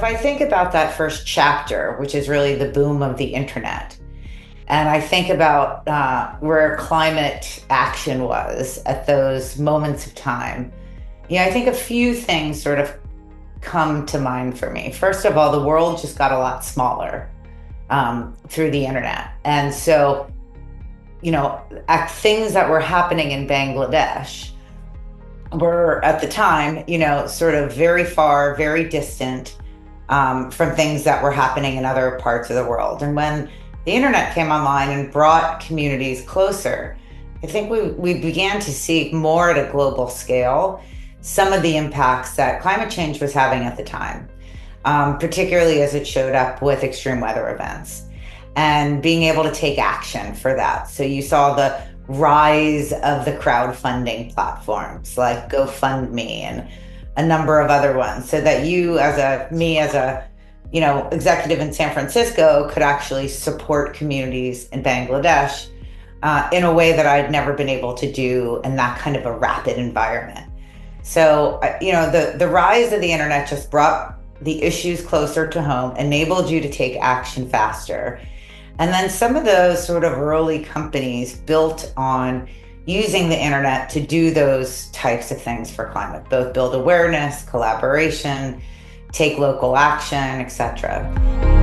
I think about that first chapter, which is really the boom of the internet, and I think about where climate action was at those moments of time, I think a few things sort of come to mind for me. First of all, the world just got a lot smaller through the internet. And so, things that were happening in Bangladesh were at the time, sort of very far, very distant from things that were happening in other parts of the world. And when the internet came online and brought communities closer, I think we began to see more at a global scale some of the impacts that climate change was having at the time, particularly as it showed up with extreme weather events and being able to take action for that. So you saw the rise of the crowdfunding platforms like GoFundMe and a number of other ones, so that me as a executive in San Francisco could actually support communities in Bangladesh in a way that I'd never been able to do in that kind of a rapid environment. So, the rise of the internet just brought the issues closer to home, enabled you to take action faster. And then some of those sort of early companies built on using the internet to do those types of things for climate, both build awareness, collaboration, take local action, etc.